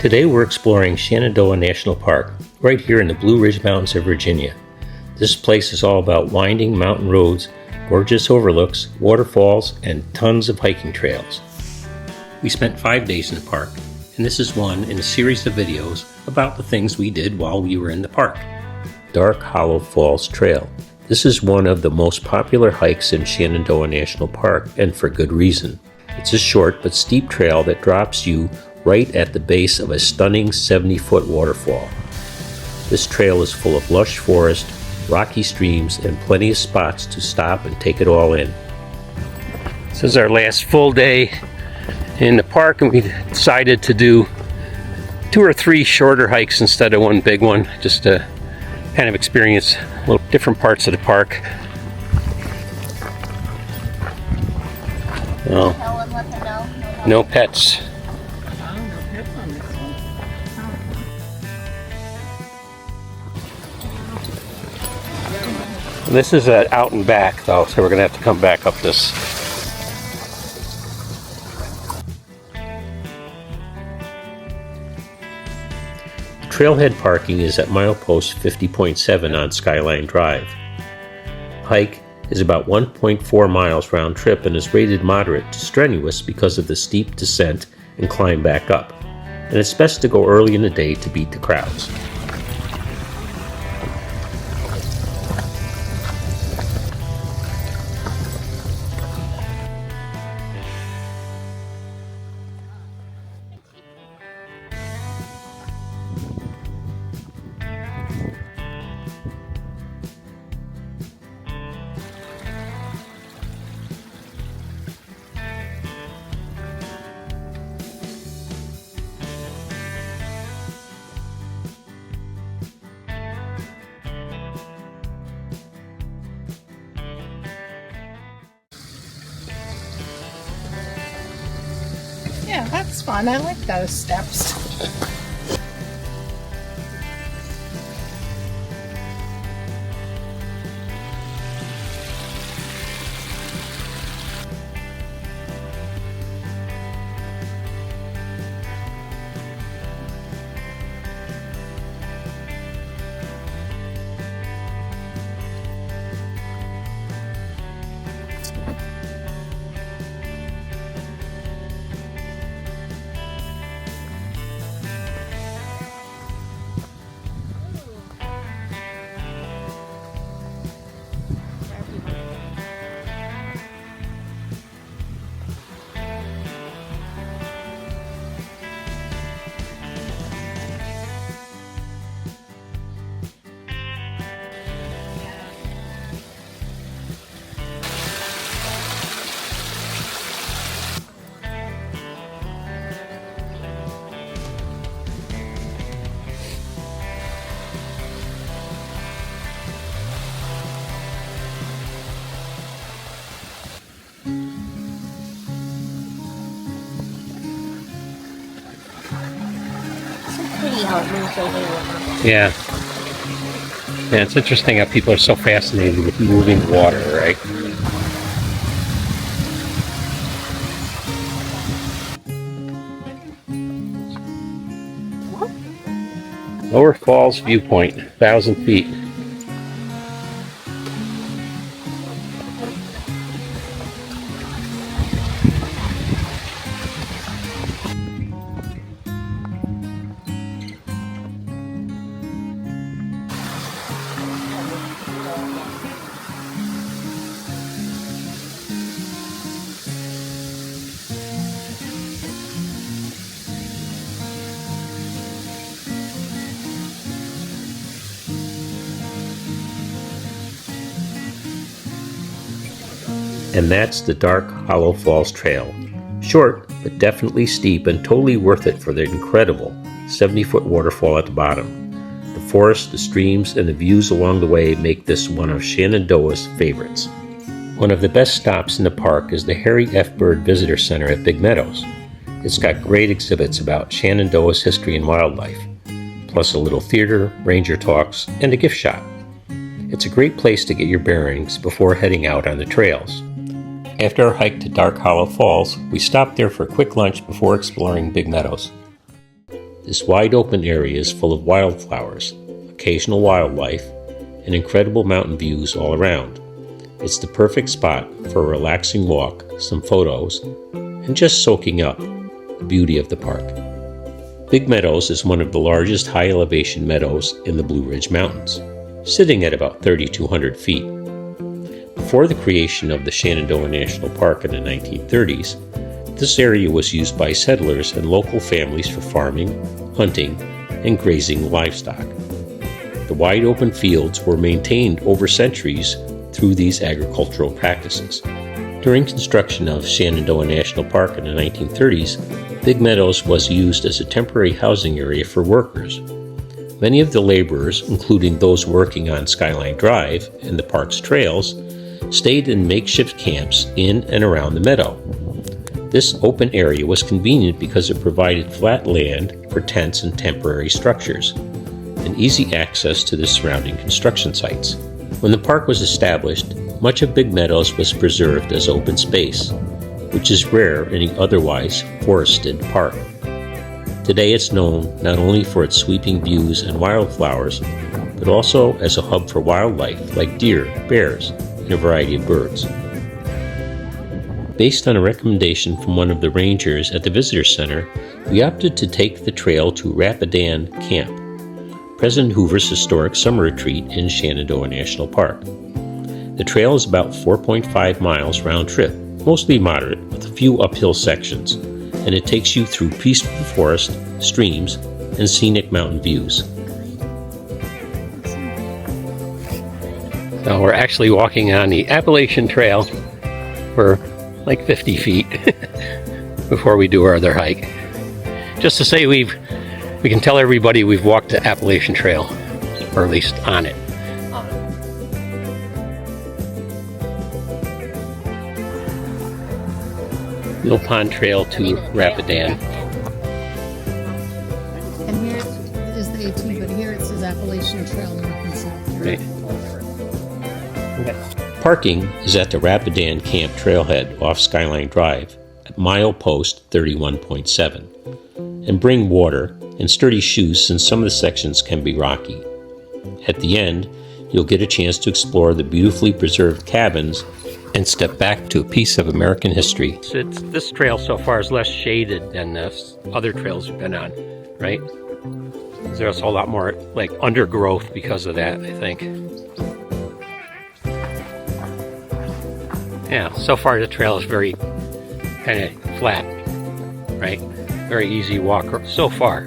Today we're exploring Shenandoah National Park, right here in the Blue Ridge Mountains of Virginia. This place is all about winding mountain roads, gorgeous overlooks, waterfalls, and tons of hiking trails. We spent 5 days in the park, and this is one in a series of videos about the things we did while we were in the park. Dark Hollow Falls Trail. This is one of the most popular hikes in Shenandoah National Park, and for good reason. It's a short but steep trail that drops you right at the base of a stunning 70-foot waterfall. This trail is full of lush forest, rocky streams, and plenty of spots to stop and take it all in. This is our last full day in the park, and we decided to do 2 or 3 shorter hikes instead of one big one, just to kind of experience little different parts of the park. No pets. This is out and back though, so we're going to have to come back up this. Trailhead parking is at milepost 50.7 on Skyline Drive. Hike is about 1.4 miles round trip and is rated moderate to strenuous because of the steep descent and climb back up. And it's best to go early in the day to beat the crowds. Yeah, that's fun. I like those steps. How it moves over. Yeah, it's interesting how people are so fascinated with moving water, right? Lower Falls Viewpoint, 1,000 feet. And that's the Dark Hollow Falls Trail. Short, but definitely steep and totally worth it for the incredible 70-foot waterfall at the bottom. The forest, the streams, and the views along the way make this one of Shenandoah's favorites. One of the best stops in the park is the Harry F. Bird Visitor Center at Big Meadows. It's got great exhibits about Shenandoah's history and wildlife, plus a little theater, ranger talks, and a gift shop. It's a great place to get your bearings before heading out on the trails. After our hike to Dark Hollow Falls, we stopped there for a quick lunch before exploring Big Meadows. This wide open area is full of wildflowers, occasional wildlife, and incredible mountain views all around. It's the perfect spot for a relaxing walk, some photos, and just soaking up the beauty of the park. Big Meadows is one of the largest high-elevation meadows in the Blue Ridge Mountains, sitting at about 3,200 feet. Before the creation of the Shenandoah National Park in the 1930s, this area was used by settlers and local families for farming, hunting, and grazing livestock. The wide open fields were maintained over centuries through these agricultural practices. During construction of Shenandoah National Park in the 1930s, Big Meadows was used as a temporary housing area for workers. Many of the laborers, including those working on Skyline Drive and the park's trails, stayed in makeshift camps in and around the meadow. This open area was convenient because it provided flat land for tents and temporary structures, and easy access to the surrounding construction sites. When the park was established, much of Big Meadows was preserved as open space, which is rare in an otherwise forested park. Today it's known not only for its sweeping views and wildflowers, but also as a hub for wildlife like deer, bears, and a variety of birds. Based on a recommendation from one of the rangers at the visitor center, we opted to take the trail to Rapidan Camp, President Hoover's historic summer retreat in Shenandoah National Park. The trail is about 4.5 miles round trip, mostly moderate with a few uphill sections, and it takes you through peaceful forest, streams, and scenic mountain views. Now we're actually walking on the Appalachian Trail. We're like 50 feet before we do our other hike. Just to say we can tell everybody we've walked the Appalachian Trail, or at least on it. Mill Pond Trail to Rapidan. And here is the AT, but here it says Appalachian Trail North and South. Right. Okay. Parking is at the Rapidan Camp trailhead off Skyline Drive at milepost 31.7. And bring water and sturdy shoes since some of the sections can be rocky. At the end, you'll get a chance to explore the beautifully preserved cabins and step back to a piece of American history. This trail so far is less shaded than the other trails we've been on, right? There's a lot more like undergrowth because of that, I think. Yeah, so far the trail is very kind of flat, right? Very easy walk so far,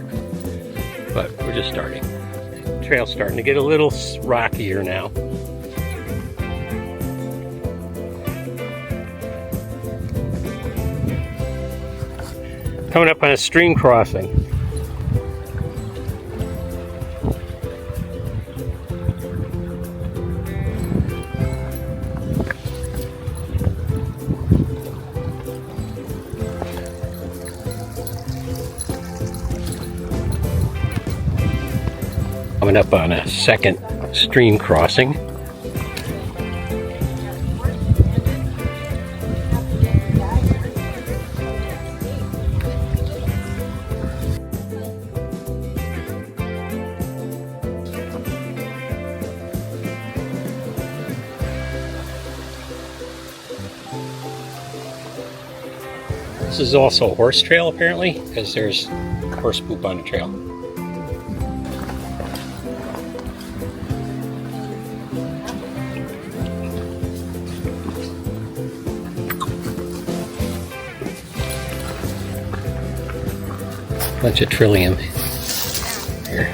but we're just starting. The trail's starting to get a little rockier now. Coming up on a stream crossing. Coming up on a second stream crossing. This is also a horse trail apparently, because there's horse poop on the trail. Bunch of trillium here.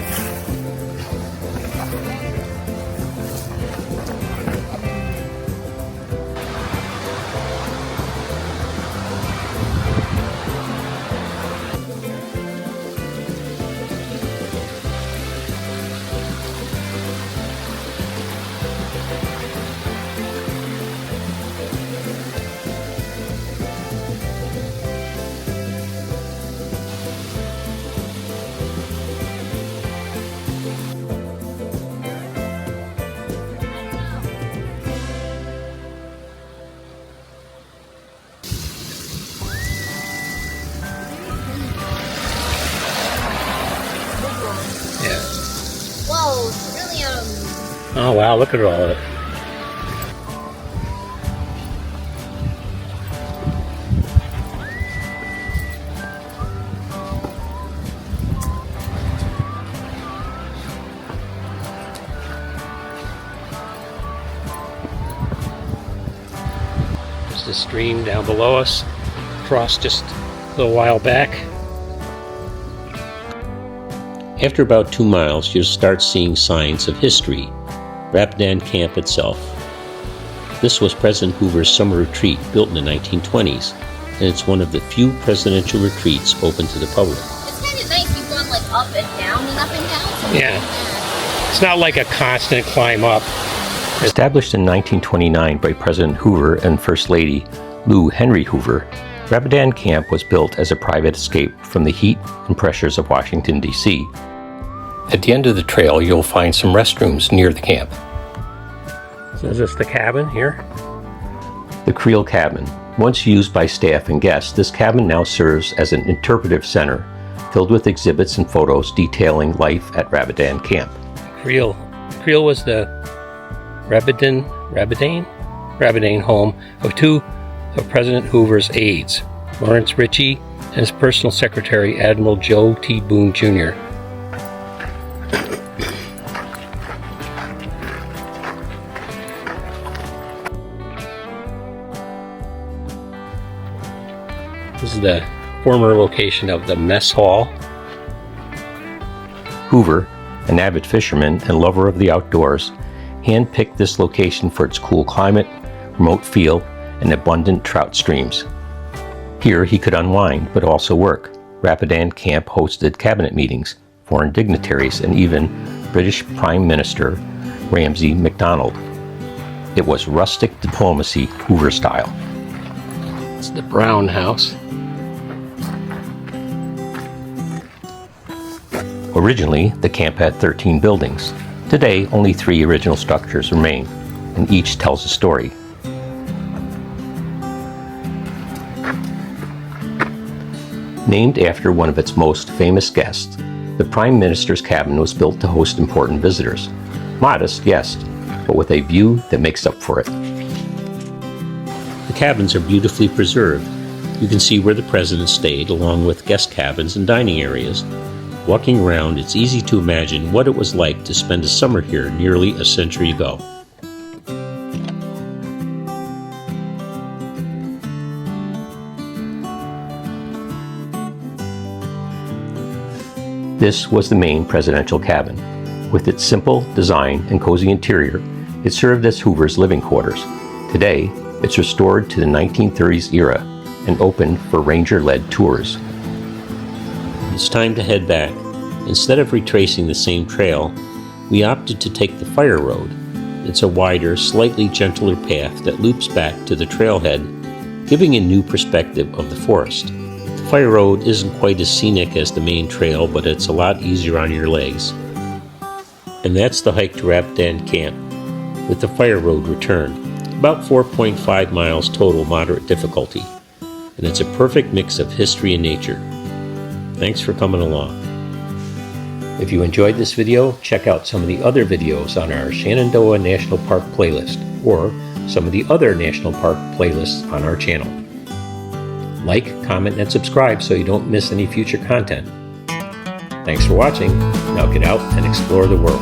Oh wow, look at all of it. There's the stream down below us, crossed just a little while back. After about 2 miles, you'll start seeing signs of history. Rapidan Camp itself. This was President Hoover's summer retreat built in the 1920s, and it's one of the few presidential retreats open to the public. It's kind of nice. You've gone like up and down and up and down. So Yeah. It's not like a constant climb up. Established in 1929 by President Hoover and First Lady Lou Henry Hoover, Rapidan Camp was built as a private escape from the heat and pressures of Washington, D.C. At the end of the trail, you'll find some restrooms near the camp. So is this the cabin here? The Creel Cabin. Once used by staff and guests, this cabin now serves as an interpretive center filled with exhibits and photos detailing life at Rapidan Camp. Creel was the Rapidan home of two of President Hoover's aides, Lawrence Ritchie and his personal secretary, Admiral Joe T. Boone, Jr. This is the former location of the mess hall. Hoover, an avid fisherman and lover of the outdoors, handpicked this location for its cool climate, remote feel, and abundant trout streams. Here he could unwind, but also work. Rapidan Camp hosted cabinet meetings, foreign dignitaries, and even British Prime Minister Ramsay MacDonald. It was rustic diplomacy, Hoover style. It's the Brown House. Originally, the camp had 13 buildings. Today, only 3 original structures remain, and each tells a story. Named after one of its most famous guests, the Prime Minister's cabin was built to host important visitors. Modest, yes, but with a view that makes up for it. The cabins are beautifully preserved. You can see where the president stayed, along with guest cabins and dining areas. Walking around, it's easy to imagine what it was like to spend a summer here nearly a century ago. This was the main presidential cabin. With its simple design and cozy interior, it served as Hoover's living quarters. Today, it's restored to the 1930s era and open for ranger-led tours. It's time to head back. Instead of retracing the same trail, we opted to take the Fire Road. It's a wider, slightly gentler path that loops back to the trailhead, giving a new perspective of the forest. The Fire Road isn't quite as scenic as the main trail, but it's a lot easier on your legs. And that's the hike to Rapidan Camp, with the Fire Road returned. About 4.5 miles total, moderate difficulty. And it's a perfect mix of history and nature. Thanks for coming along. If you enjoyed this video, check out some of the other videos on our Shenandoah National Park playlist, or some of the other national park playlists on our channel. Like, comment, and subscribe so you don't miss any future content. Thanks for watching. Now get out and explore the world.